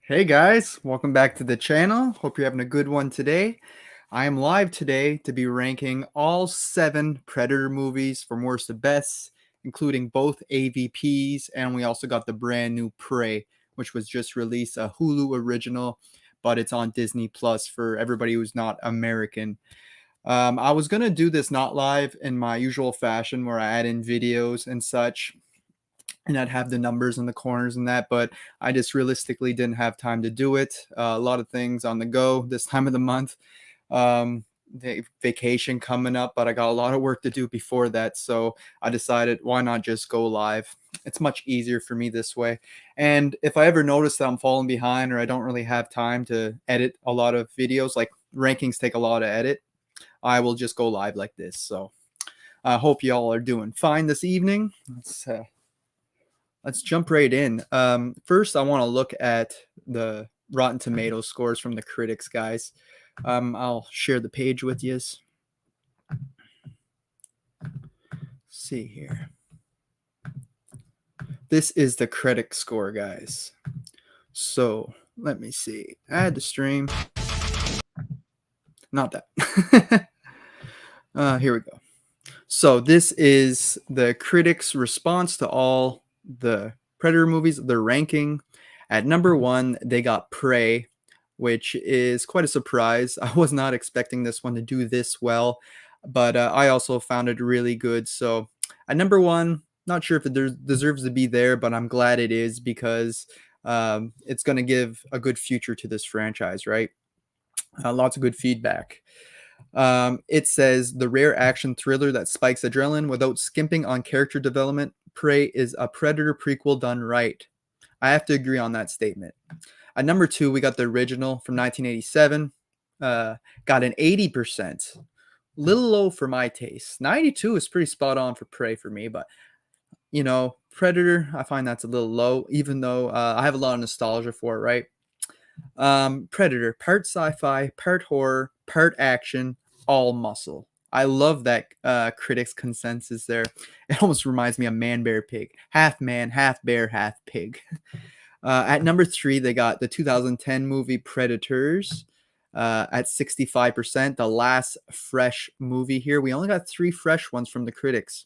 Hey guys, welcome back to the channel. Hope you're having a good one today. I am live today to be ranking all 7 Predator movies from worst to best, including both AVPs, and we also got the brand new Prey, which was just released, a Hulu original, but it's on Disney Plus for everybody who's not American. I was going to do this not live in my usual fashion where I add in videos and such, and I'd have the numbers in the corners and that, but I just realistically didn't have time to do it. A lot of things on the go this time of the month. The vacation coming up, but I got a lot of work to do before that, so I decided why not just go live. It's much easier for me this way. And if I ever notice that I'm falling behind or I don't really have time to edit a lot of videos, like rankings take a lot to edit, I will just go live like this. So I hope you all are doing fine this evening. Let's jump right in. First, I want to look at the Rotten Tomatoes scores from the critics, guys. I'll share the page with you. See here. This is the critic score, guys. So let me see. Add the stream. Not that. Here we go. So this is the critics' response to all the Predator movies. Their ranking. At number 1, they got Prey, which is quite a surprise. I was not expecting this one to do this well, but I also found it really good. So at number 1, not sure if it deserves to be there, but I'm glad it is because it's going to give a good future to this franchise, right? Lots of good feedback. It says the rare action thriller that spikes adrenaline without skimping on character development. Prey is a Predator prequel done right. I have to agree on that statement. At number 2, we got the original from 1987. Got an 80%. Little low for my taste. 92 is pretty spot on for Prey for me, but you know, Predator, I find that's a little low, even though I have a lot of nostalgia for it, right? Predator, part sci-fi, part horror, part action, all muscle. I love that critics' consensus there. It almost reminds me of Man, Bear, Pig. Half man, half bear, half pig. At number 3, they got the 2010 movie Predators at 65%. The last fresh movie here. We only got 3 fresh ones from the critics.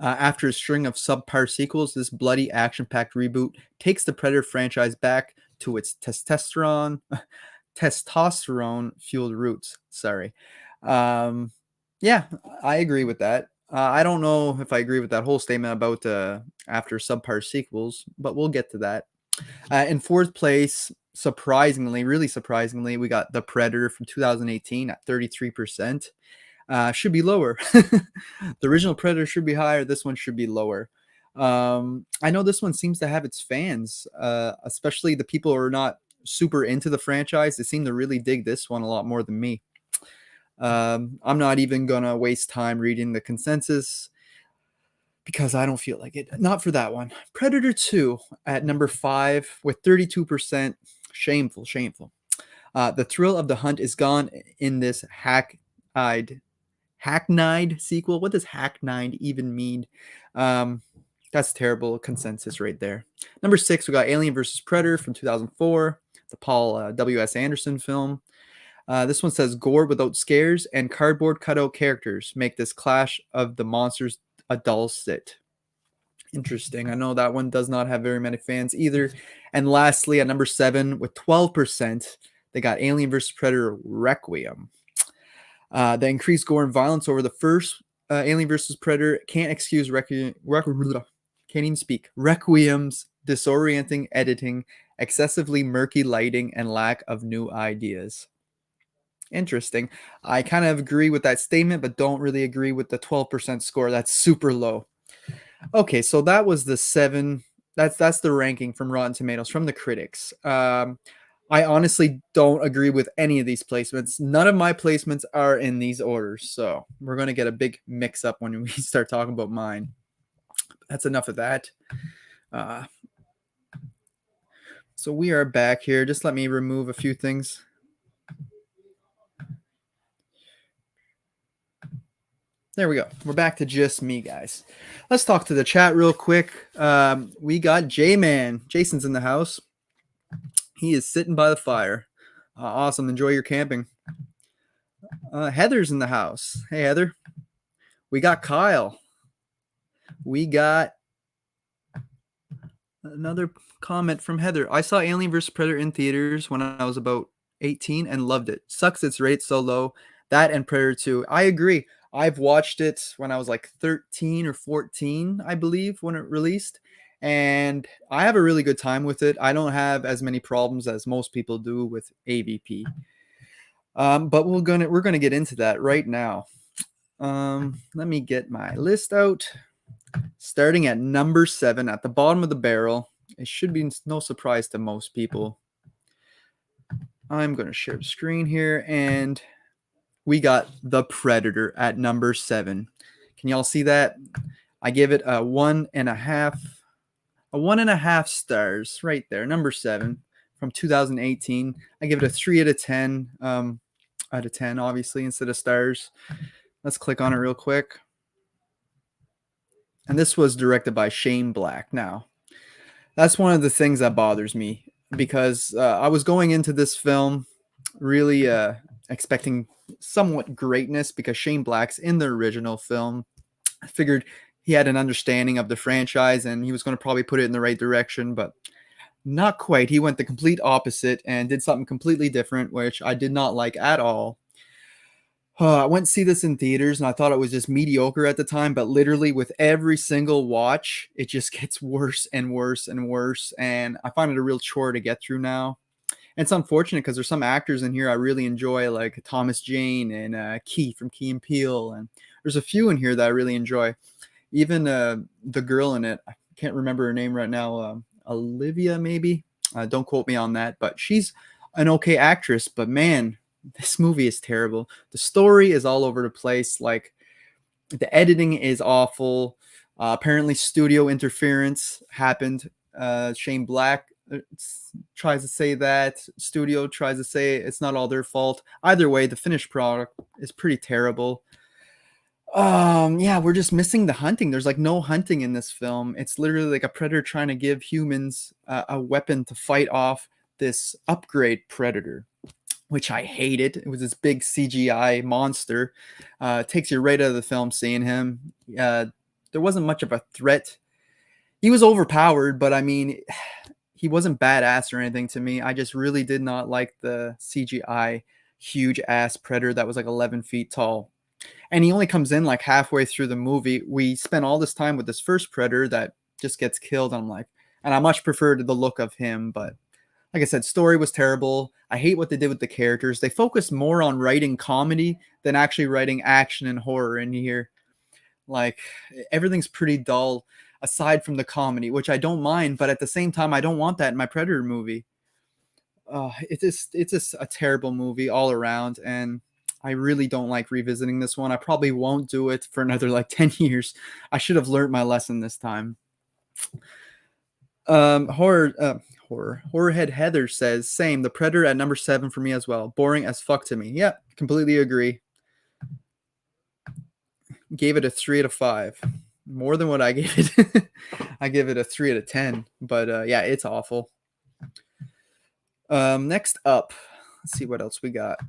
After a string of subpar sequels, this bloody action-packed reboot takes the Predator franchise back to its testosterone-fueled roots. Sorry. Yeah, I agree with that. I don't know if I agree with that whole statement about after subpar sequels, but we'll get to that. In 4th place, surprisingly, really surprisingly, we got The Predator from 2018 at 33%. Should be lower. The original Predator should be higher. This one should be lower. I know this one seems to have its fans, especially the people who are not super into the franchise. They seem to really dig this one a lot more than me. I'm not even gonna waste time reading the consensus because I don't feel like it. Not for that one. Predator 2 at number 5 with 32%. Shameful. The thrill of the hunt is gone in this hackneyed sequel. What does hackneyed even mean? That's terrible consensus right there. Number 6, we got Alien vs. Predator from 2004, the Paul W.S. Anderson film. This one says gore without scares and cardboard cutout characters make this clash of the monsters a dull sit. Interesting. I know that one does not have very many fans either. And lastly, at number 7 with 12%, they got Alien vs. Predator Requiem. The increased gore and violence over the first Alien vs. Predator can't excuse Requiem's disorienting editing, excessively murky lighting, and lack of new ideas. Interesting. I kind of agree with that statement, but don't really agree with the 12% score. That's super low. Okay, so that was the 7. That's the ranking from Rotten Tomatoes from the critics. I honestly don't agree with any of these placements. None of my placements are in these orders, so we're going to get a big mix-up when we start talking about mine. That's enough of that. So we are back here. Just let me remove a few things. There we go. We're back to just me, guys. Let's talk to the chat real quick. We got J-Man. Jason's in the house. He is sitting by the fire. Awesome. Enjoy your camping. Heather's in the house. Hey, Heather. We got Kyle. We got another comment from Heather. I saw Alien vs. Predator in theaters when I was about 18 and loved it. Sucks its rate so low. That and Predator 2. I agree. I've watched it when I was like 13 or 14, I believe, when it released. And I have a really good time with it. I don't have as many problems as most people do with AVP. But we're gonna get into that right now. Let me get my list out. Starting at number 7 at the bottom of the barrel. It should be no surprise to most people. I'm going to share the screen here, and we got The Predator at number 7. Can y'all see that? I give it a 1.5 stars right there, number 7 from 2018. I give it a 3 out of 10, out of 10, obviously, instead of stars. Let's click on it real quick. And this was directed by Shane Black. Now, that's one of the things that bothers me because I was going into this film really expecting somewhat greatness because Shane Black's in the original film. I figured he had an understanding of the franchise and he was going to probably put it in the right direction, but not quite. He went the complete opposite and did something completely different, which I did not like at all. I went to see this in theaters and I thought it was just mediocre at the time, but literally with every single watch, it just gets worse and worse and worse. And I find it a real chore to get through now. And it's unfortunate because there's some actors in here I really enjoy, like Thomas Jane and Key from Key and Peele. And there's a few in here that I really enjoy. Even the girl in it, I can't remember her name right now, Olivia maybe. Don't quote me on that, but she's an okay actress. But man, this movie is terrible. The story is all over the place. Like the editing is awful. Apparently, studio interference happened. Shane Black tries to say that. Studio tries to say it's not all their fault. Either way, the finished product is pretty terrible. Yeah, we're just missing the hunting. There's like no hunting in this film. It's literally like a predator trying to give humans a weapon to fight off this upgrade predator, which I hated. It was this big CGI monster. Takes you right out of the film seeing him. There wasn't much of a threat. He was overpowered, but I mean, he wasn't badass or anything to me. I just really did not like the CGI huge ass predator that was like 11 feet tall. And he only comes in like halfway through the movie. We spent all this time with this first predator that just gets killed. I'm like, and I much preferred the look of him, but like I said, story was terrible. I hate what they did with the characters. They focused more on writing comedy than actually writing action and horror in here. Like everything's pretty dull aside from the comedy, which I don't mind, but at the same time, I don't want that in my Predator movie. It's just a terrible movie all around, and I really don't like revisiting this one. I probably won't do it for another like 10 years. I should have learned my lesson this time. Horrorhead Heather says, same, The Predator at number 7 for me as well. Boring as fuck to me. Yeah, completely agree. Gave it a 3 out of 5. More than what I gave it. I give it a 3 out of 10. But yeah, it's awful. Next up, let's see what else we got.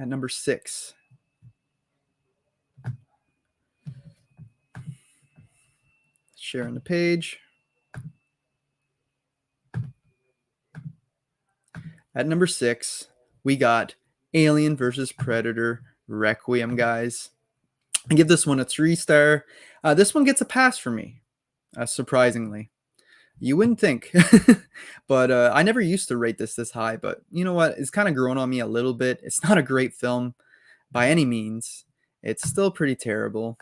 At number 6. Sharing the page. At number 6, we got Alien vs. Predator Requiem, guys. I give this one a 3-star. This one gets a pass for me, surprisingly. You wouldn't think. But I never used to rate this high. But you know what? It's kind of grown on me a little bit. It's not a great film by any means. It's still pretty terrible.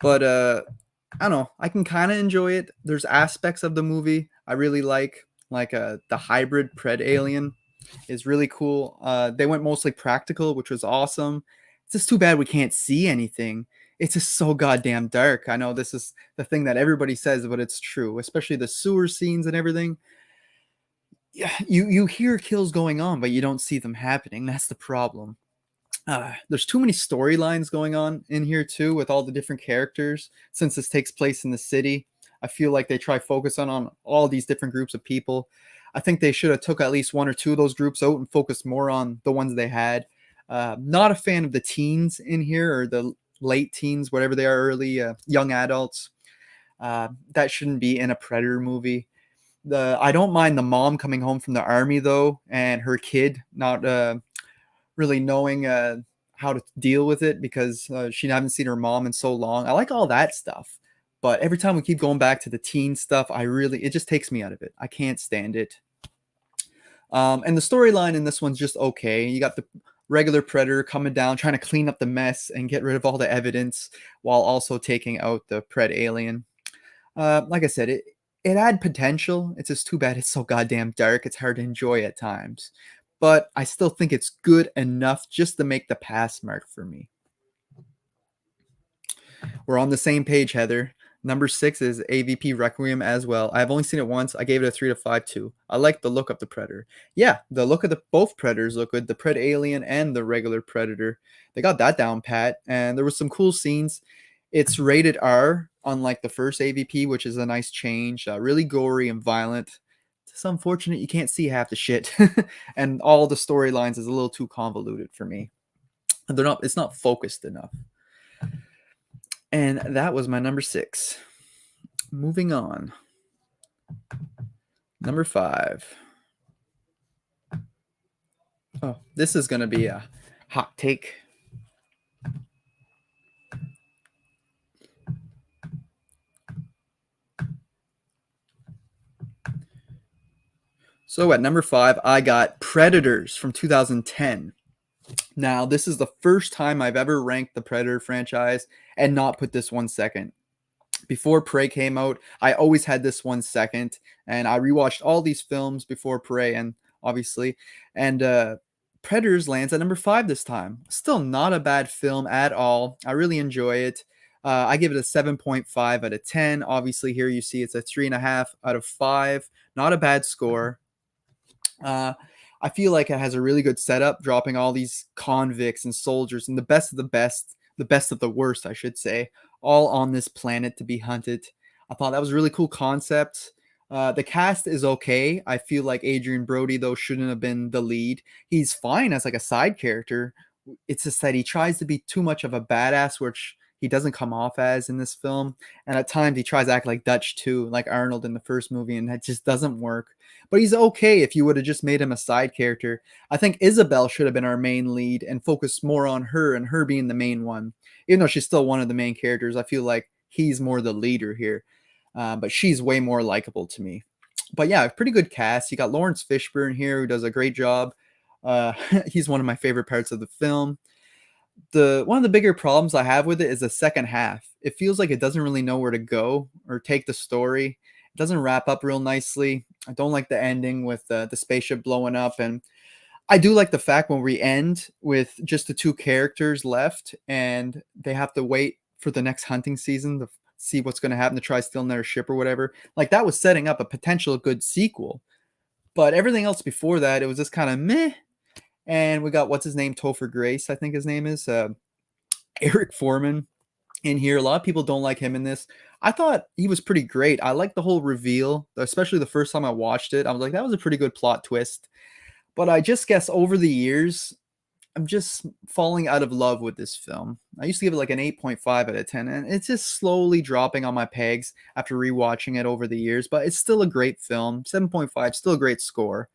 But I don't know. I can kind of enjoy it. There's aspects of the movie I really like the hybrid Pred alien is really cool. They went mostly practical, which was awesome. It's just too bad we can't see anything. It's just so goddamn dark. I know this is the thing that everybody says, but it's true, especially the sewer scenes and everything. Yeah, you hear kills going on, but you don't see them happening. That's the problem. There's too many storylines going on in here too, with all the different characters. Since this takes place in the city, I feel like they try focus on all these different groups of people. I think they should have took at least one or two of those groups out and focused more on the ones they had. Not a fan of the teens in here, or the late teens, whatever they are, early young adults. That shouldn't be in a Predator movie. I don't mind the mom coming home from the army though, and her kid not really knowing how to deal with it because she hasn't seen her mom in so long. I like all that stuff, but every time we keep going back to the teen stuff, it just takes me out of it. I can't stand it. And the storyline in this one's just okay. You got the regular Predator coming down, trying to clean up the mess and get rid of all the evidence while also taking out the Pred alien. Like I said, it had potential. It's just too bad it's so goddamn dark. It's hard to enjoy at times. But I still think it's good enough just to make the pass mark for me. We're on the same page, Heather. Number 6 is AVP Requiem as well. I've only seen it once. I gave it a 3 to 5 too. I like the look of the Predator. Yeah, the look of both Predators look good. The Pred Alien and the regular Predator. They got that down pat. And there was some cool scenes. It's rated R, unlike the first AVP, which is a nice change. Really gory and violent. It's unfortunate you can't see half the shit. And all the storylines is a little too convoluted for me. It's not focused enough. And that was my number 6. Moving on. Number 5. Oh, this is going to be a hot take. So at number 5, I got Predators from 2010. Now, this is the first time I've ever ranked the Predator franchise and not put this one second. Before Prey came out, I always had this one second, and I rewatched all these films before Prey, and obviously, and Predators lands at number 5 this time. Still not a bad film at all. I really enjoy it. I give it a 7.5 out of 10. Obviously, here you see it's a 3.5 out of 5. Not a bad score. I feel like it has a really good setup, dropping all these convicts and soldiers and the best of the best, the best of the worst, I should say, all on this planet to be hunted. I thought that was a really cool concept. The cast is okay. I feel like Adrian Brody, though, shouldn't have been the lead. He's fine as like a side character. It's just that he tries to be too much of a badass, which he doesn't come off as in this film. And at times he tries to act like Dutch too, like Arnold in the first movie, and that just doesn't work. But he's okay if you would have just made him a side character. I think Isabel should have been our main lead and focused more on her and her being the main one. Even though she's still one of the main characters, I feel like he's more the leader here. But she's way more likable to me. But yeah, pretty good cast. You got Lawrence Fishburne here, who does a great job. He's one of my favorite parts of the film. One of the bigger problems I have with it is the second half. It feels like it doesn't really know where to go or take the story. It doesn't wrap up real nicely. I don't like the ending with the spaceship blowing up, and I do like the fact when we end with just the two characters left and they have to wait for the next hunting season to see what's going to happen to try stealing their ship or whatever. Like that was setting up a potential good sequel. But everything else before that, it was just kind of meh. And we got what's his name, Topher Grace, I think his name is, Eric Foreman in here. A lot of people don't like him in this. I thought he was pretty great. I like the whole reveal, especially the first time I watched it. I was like, that was a pretty good plot twist. But I just guess over the years, I'm just falling out of love with this film. I used to give it like an 8.5 out of 10, and it's just slowly dropping on my pegs after rewatching it over the years. But it's still a great film. 7.5, still a great score.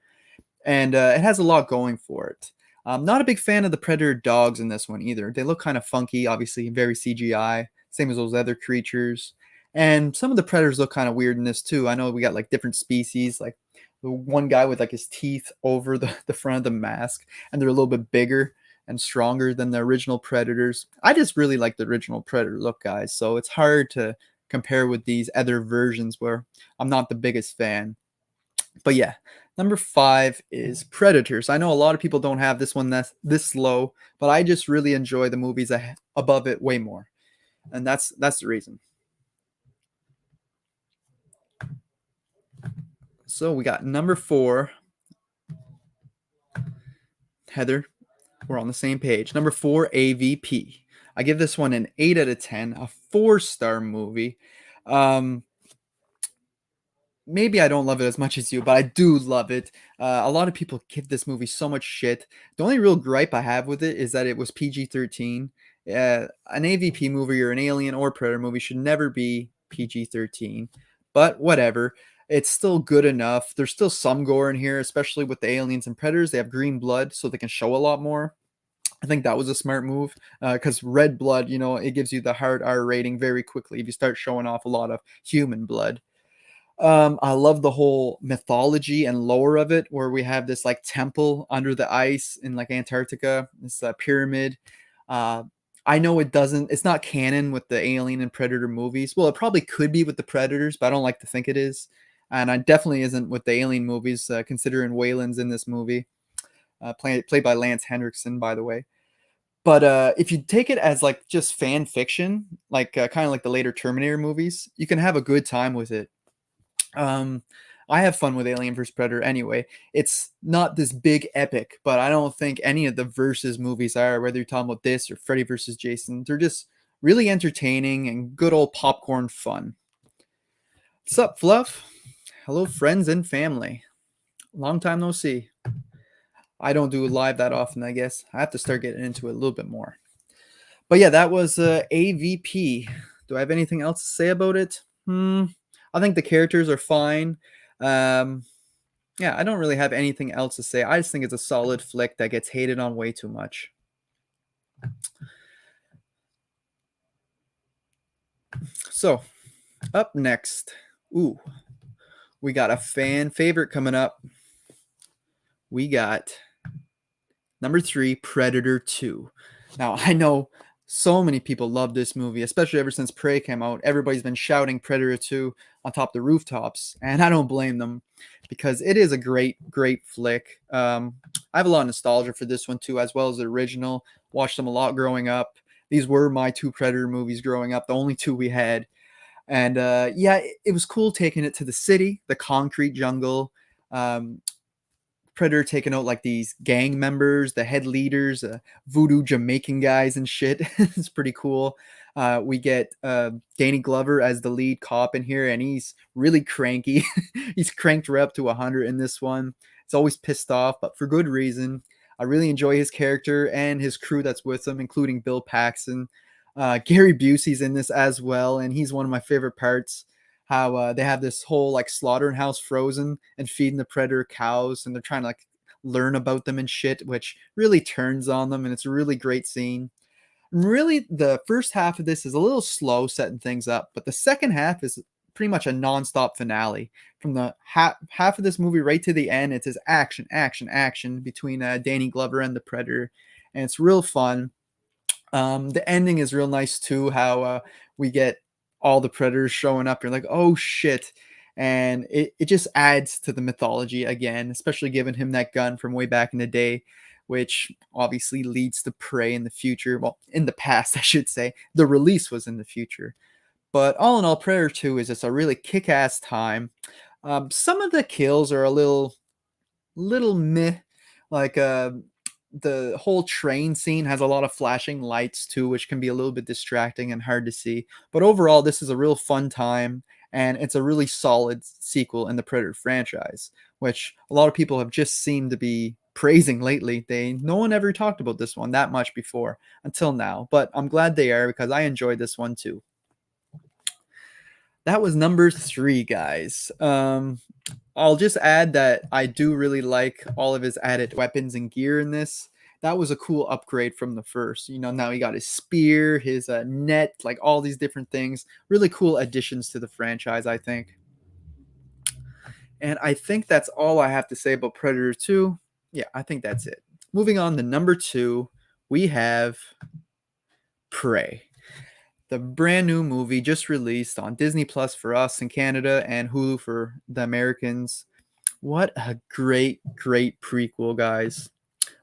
And it has a lot going for it. I'm not a big fan of the Predator dogs in this one either. They look kind of funky, obviously, very CGI, same as those other creatures. And some of the Predators look kind of weird in this too. I know we got like different species, like the one guy with like his teeth over the front of the mask, and they're a little bit bigger and stronger than the original Predators. I just really like the original Predator look, guys, so it's hard to compare with these other versions where I'm not the biggest fan. But yeah, number 5 is Predators. I know a lot of people don't have this one this low, but I just really enjoy the movies above it way more, and that's the reason. So we got number 4, Heather. We're on the same page. Number 4, AVP. I give this one an 8 out of 10, a 4-star movie. Um, maybe I don't love it as much as you, but I do love it. A lot of people give this movie so much shit. The only real gripe I have with it is that it was PG-13. An AVP movie or an Alien or Predator movie should never be PG-13, but whatever. It's still good enough. There's still some gore in here, especially with the aliens and predators. They have green blood, so they can show a lot more. I think that was a smart move because red blood, it gives you the hard R rating very quickly if you start showing off a lot of human blood. I love the whole mythology and lore of it, where we have this like temple under the ice in like Antarctica, this pyramid. Uh, I know it's not canon with the Alien and Predator movies. Well, it probably could be with the Predators, but I don't like to think it is. And I definitely isn't with the Alien movies, considering Wayland's in this movie, played by Lance Henriksen, by the way. But if you take it as like just fan fiction, like kind of like the later Terminator movies, you can have a good time with it. Um, I have fun with Alien vs Predator anyway. It's not this big epic, but I don't think any of the versus movies are. Whether you're talking about this or Freddy vs Jason, they're just really entertaining and good old popcorn fun. What's up, Fluff? Hello, friends and family. Long time no see. I don't do live that often, I guess. I have to start getting into it a little bit more. But yeah, that was AVP. Do I have anything else to say about it? I think the characters are fine. Um, yeah, I don't really have anything else to say. I just think it's a solid flick that gets hated on way too much. So, up next, we got a fan favorite coming up. We got number 3, Predator 2. Now, I know so many people love this movie, especially ever since Prey came out. Everybody's been shouting Predator 2 on top of the rooftops, and I don't blame them because it is a great, great flick. I have a lot of nostalgia for this one too, as well as the original. Watched them a lot growing up. These were my 2 Predator movies growing up, the only 2 we had. And yeah, it was cool taking it to the city, the concrete jungle. Predator taking out like these gang members, the head leaders, voodoo Jamaican guys and shit. It's pretty cool. We get Danny Glover as the lead cop in here, and he's really cranky. He's cranked right up to 100 in this one. It's always pissed off, but for good reason. I really enjoy his character and his crew that's with him, including Bill Paxton. Gary Busey's in this as well, and he's one of my favorite parts. How they have this whole like slaughtering house frozen and feeding the predator cows, and they're trying to like learn about them and shit, which really turns on them, and it's a really great scene. And really, the first half of this is a little slow setting things up, but the second half is pretty much a non-stop finale. From the half of this movie right to the end, it's just action, action, action between Danny Glover and the predator, and it's real fun. The ending is real nice too. How we get all the predators showing up. You're like, oh shit. And it just adds to the mythology again, especially giving him that gun from way back in the day, which obviously leads to Prey in the future. Well, in the past, I should say. The release was in the future. But all in all, Predator 2 is just a really kick ass time. Some of the kills are a little meh. Like the whole train scene has a lot of flashing lights too, which can be a little bit distracting and hard to see. But overall, this is a real fun time, and it's a really solid sequel in the Predator franchise, which a lot of people have just seemed to be praising lately. No one ever talked about this one that much before until now, but I'm glad they are because I enjoyed this one too. That was number 3, guys. I'll just add that I do really like all of his added weapons and gear in this. That was a cool upgrade from the first. Now he got his spear, his net, like all these different things. Really cool additions to the franchise, I think. And I think that's all I have to say about Predator 2. Yeah, I think that's it. Moving on to number 2, we have Prey. The brand new movie just released on Disney Plus for us in Canada and Hulu for the Americans. What a great, great prequel, guys.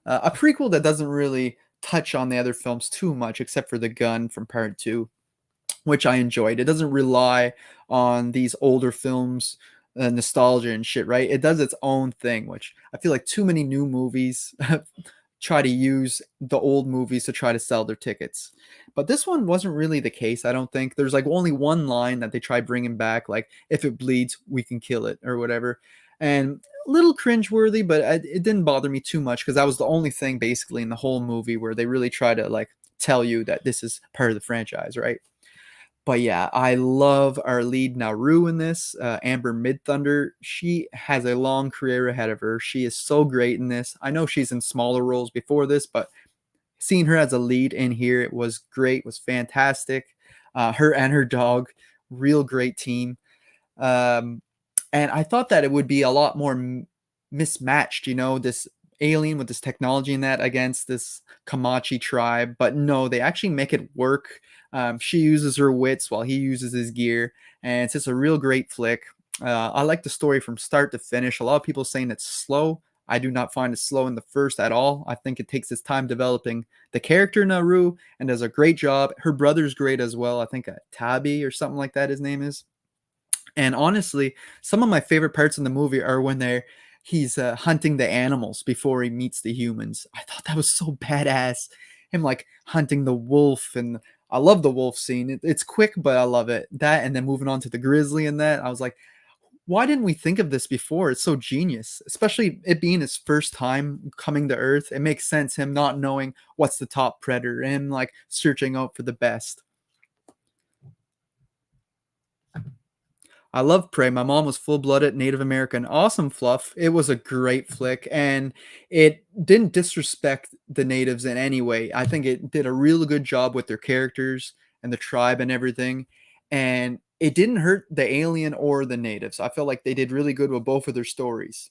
A prequel that doesn't really touch on the other films too much, except for the gun from part 2, which I enjoyed. It doesn't rely on these older films, nostalgia and shit, right? It does its own thing, which I feel like too many new movies try to use the old movies to try to sell their tickets. But this one wasn't really the case, I don't think. There's like only one line that they tried bringing back, like, if it bleeds, we can kill it or whatever. And a little cringeworthy, but it didn't bother me too much because that was the only thing basically in the whole movie where they really try to like tell you that this is part of the franchise, right? But yeah, I love our lead Naru in this, Amber Midthunder. She has a long career ahead of her. She is so great in this. I know she's in smaller roles before this, but seeing her as a lead in here, it was great, was fantastic. Her and her dog, real great team. Um, and I thought that it would be a lot more mismatched, this alien with this technology and that against this Kamachi tribe. But no, they actually make it work. She uses her wits while he uses his gear, and it's just a real great flick. I like the story from start to finish. A lot of people saying it's slow. I do not find it slow in the first at all. I think it takes its time developing the character Naru and does a great job. Her brother's great as well. I think Tabi or something like that his name is. And honestly, some of my favorite parts in the movie are when he's hunting the animals before he meets the humans. I thought that was so badass. Him like hunting the wolf, and I love the wolf scene. It's quick, but I love it. That, and then moving on to the grizzly and that, I was like, why didn't we think of this before? It's so genius, especially it being his first time coming to Earth. It makes sense him not knowing what's the top predator and like searching out for the best. I love Prey. My mom was full-blooded Native American. Awesome fluff. It was a great flick, and it didn't disrespect the natives in any way. I think it did a really good job with their characters and the tribe and everything, and it didn't hurt the alien or the natives. I felt like they did really good with both of their stories.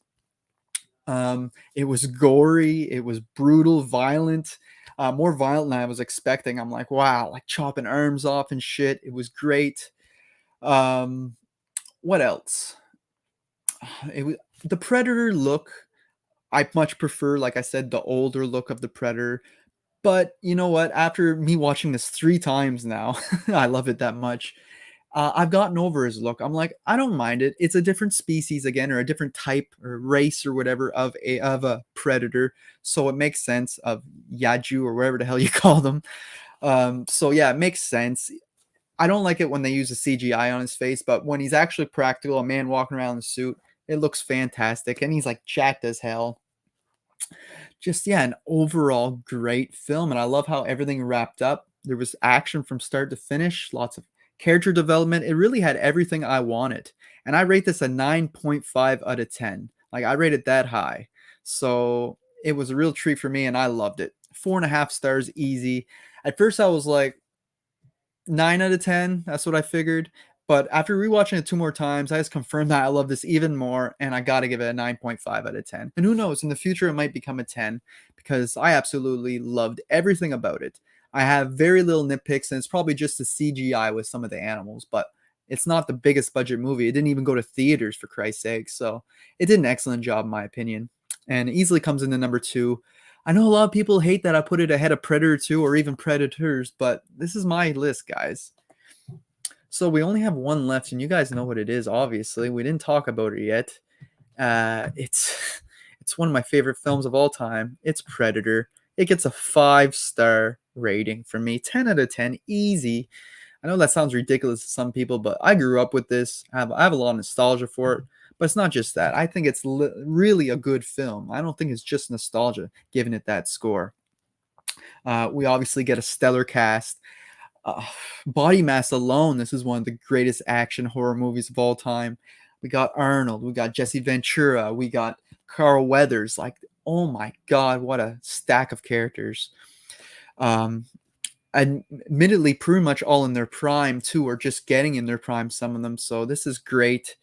It was gory, it was brutal, violent, more violent than I was expecting. I'm like, wow, like chopping arms off and shit. It was great. Um, what else? It was the Predator look. I much prefer, like I said, the older look of the Predator. But you know what? After me watching this 3 times now, I love it that much. I've gotten over his look. I'm like, I don't mind it. It's a different species again, or a different type or race or whatever of a predator. So it makes sense of Yaju or whatever the hell you call them. So yeah, it makes sense. I don't like it when they use a CGI on his face, but when he's actually practical, a man walking around in a suit, it looks fantastic. And he's like jacked as hell. Just, yeah, an overall great film. And I love how everything wrapped up. There was action from start to finish, lots of character development. It really had everything I wanted. And I rate this a 9.5 out of 10. Like, I rate it that high. So it was a real treat for me, and I loved it. 4.5 stars, easy. At first, I was like, 9 out of 10. That's what I figured. But after rewatching it 2 more times, I just confirmed that I love this even more, and I got to give it a 9.5 out of 10. And who knows, in the future, it might become a 10 because I absolutely loved everything about it. I have very little nitpicks, and it's probably just the CGI with some of the animals, but it's not the biggest budget movie. It didn't even go to theaters, for Christ's sake. So it did an excellent job, in my opinion, and it easily comes into number 2. I know a lot of people hate that I put it ahead of Predator 2 or even Predators, but this is my list, guys. So we only have one left, and you guys know what it is. Obviously, we didn't talk about it yet. It's it's one of my favorite films of all time. It's Predator. It gets a 5-star rating from me, 10 out of 10, easy. I know that sounds ridiculous to some people, but I grew up with this. I have a lot of nostalgia for it. But it's not just that. I think it's really a good film. I don't think it's just nostalgia giving it that score. We obviously get a stellar cast. uh, Body mass alone, this is one of the greatest action horror movies of all time. We got Arnold, we got Jesse Ventura, we got Carl Weathers. Like, oh my god, what a stack of characters. Um, Admittedly, pretty much all in their prime too, or just getting in their prime, some of them. So this is great.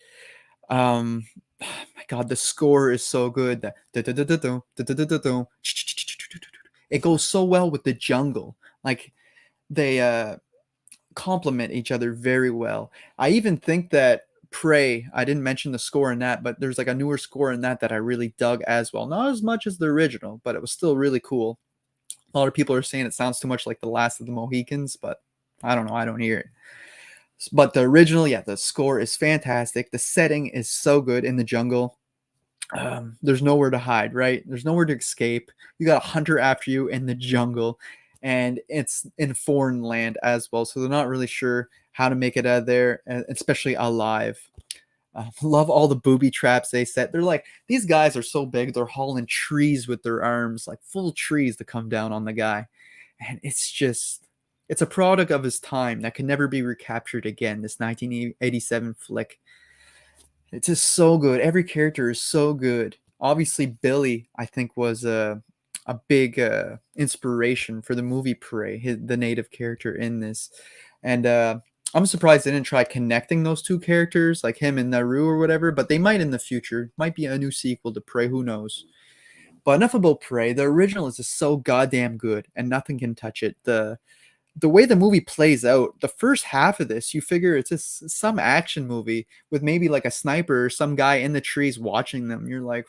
Um, my god, the score is so good. It goes so well with the jungle. Like, they complement each other very well. I even think that Prey, I didn't mention the score in that, but there's like a newer score in that I really dug as well. Not as much as the original, but it was still really cool. A lot of people are saying it sounds too much like The Last of the Mohicans, but I don't know. I don't hear it. But the original, yeah, the score is fantastic. The setting is so good in the jungle. There's nowhere to hide, right? There's nowhere to escape. You got a hunter after you in the jungle, and it's in foreign land as well, so they're not really sure how to make it out of there, especially alive. Love all the booby traps they set. They're like, these guys are so big, they're hauling trees with their arms, like full trees to come down on the guy. And it's a product of his time that can never be recaptured again. This 1987 flick. It's just so good. Every character is so good. Obviously, Billy, I think, was a big inspiration for the movie Prey, the native character in this. And I'm surprised they didn't try connecting those two characters, like him and Naru or whatever, but they might in the future. Might be a new sequel to Prey, who knows? But enough about Prey. The original is just so goddamn good, and nothing can touch it. The way the movie plays out, the first half of this, you figure it's just some action movie with maybe like a sniper or some guy in the trees watching them. You're like,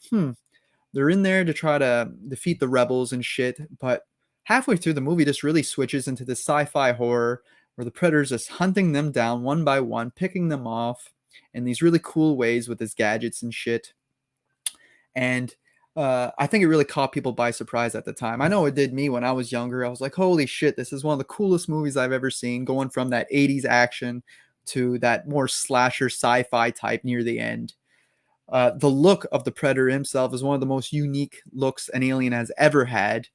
they're in there to try to defeat the rebels and shit. But halfway through the movie, just really switches into the sci-fi horror where the predator's just hunting them down one by one, picking them off in these really cool ways with his gadgets and shit. And I think it really caught people by surprise at the time. I know it did me when I was younger. I was like, holy shit, this is one of the coolest movies I've ever seen, going from that 80s action to that more slasher sci-fi type near the end. The look of the Predator himself is one of the most unique looks an alien has ever had.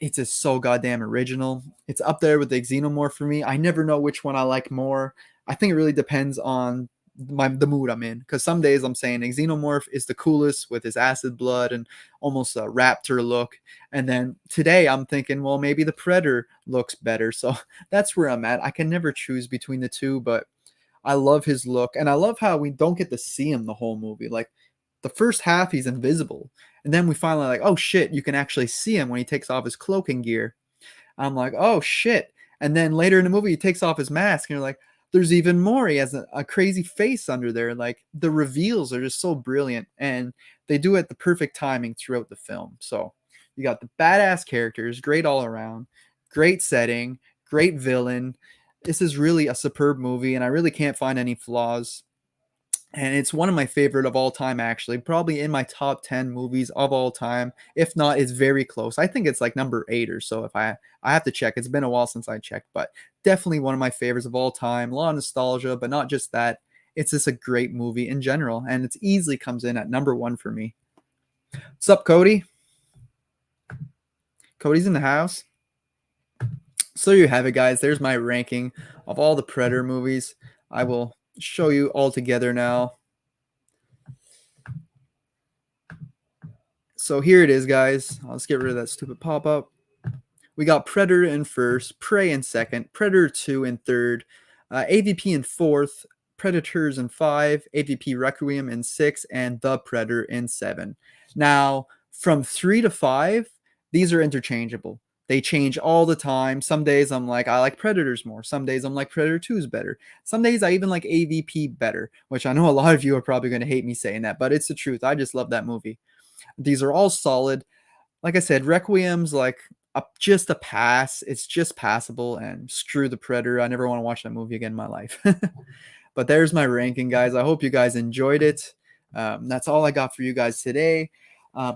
It's just so goddamn original. It's up there with the Xenomorph for me. I never know which one I like more. I think it really depends on the mood I'm in. Because some days I'm saying Xenomorph is the coolest with his acid blood and almost a raptor look. And then today I'm thinking, well, maybe the Predator looks better. So that's where I'm at. I can never choose between the two, but I love his look, and I love how we don't get to see him the whole movie. Like the first half, he's invisible, and then we finally like, oh shit, you can actually see him when he takes off his cloaking gear. I'm like, oh shit, and then later in the movie, he takes off his mask, and you're like, there's even more. He has a crazy face under there. Like the reveals are just so brilliant, and they do it at the perfect timing throughout the film. So you got the badass characters, great all around, great setting, great villain. This is really a superb movie, and I really can't find any flaws. And it's one of my favorite of all time, actually. Probably in my top 10 movies of all time. If not, it's very close. I think it's like number 8 or so. If I have to check. It's been a while since I checked, but definitely one of my favorites of all time. A lot of nostalgia, but not just that. It's just a great movie in general, and it easily comes in at number 1 for me. What's up, Cody? Cody's in the house. So you have it, guys. There's my ranking of all the Predator movies. I will show you all together now. So here it is, guys. Let's get rid of that stupid pop-up. We got Predator in first, Prey in second, Predator 2 in third, AVP in fourth, Predators in 5, AVP Requiem in 6, and The Predator in 7. Now, from 3 to 5, these are interchangeable. They change all the time. Some days I'm like, I like Predators more. Some days I'm like Predator 2 is better. Some days I even like AVP better, which I know a lot of you are probably going to hate me saying that, but it's the truth. I just love that movie. These are all solid. Like I said, Requiem's like just a pass. It's just passable, and screw the Predator. I never want to watch that movie again in my life. But there's my ranking, guys. I hope you guys enjoyed it. That's all I got for you guys today.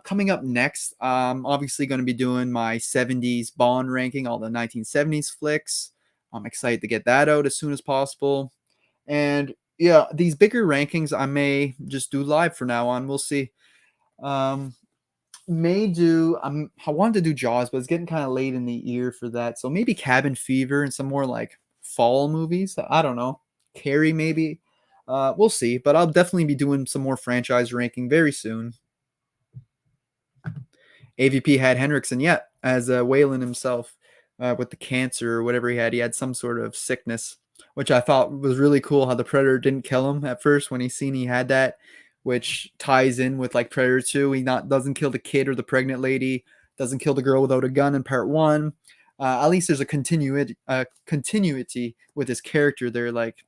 Coming up next, I'm obviously going to be doing my 70s Bond ranking, all the 1970s flicks. I'm excited to get that out as soon as possible. And yeah, these bigger rankings I may just do live from now on. We'll see. I wanted to do Jaws, but it's getting kind of late in the year for that. So maybe Cabin Fever and some more like fall movies. I don't know. Carrie maybe. We'll see. But I'll definitely be doing some more franchise ranking very soon. AVP had Henriksen yet as Whalen himself with the cancer or whatever he had. He had some sort of sickness, which I thought was really cool how the Predator didn't kill him at first when he seen he had that, which ties in with like Predator 2. He doesn't kill the kid or the pregnant lady, doesn't kill the girl without a gun in part 1. At least there's a continuity with his character there. Like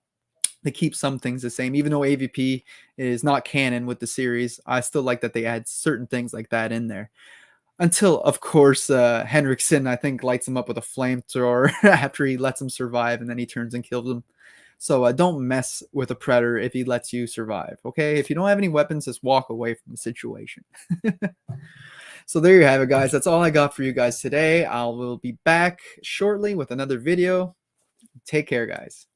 they keep some things the same, even though AVP is not canon with the series. I still like that they add certain things like that in there. Until, of course, Henriksen, I think, lights him up with a flamethrower after he lets him survive, and then he turns and kills him. So don't mess with a predator if he lets you survive. Okay, if you don't have any weapons, just walk away from the situation. So there you have it, guys. That's all I got for you guys today. I will be back shortly with another video. Take care, guys.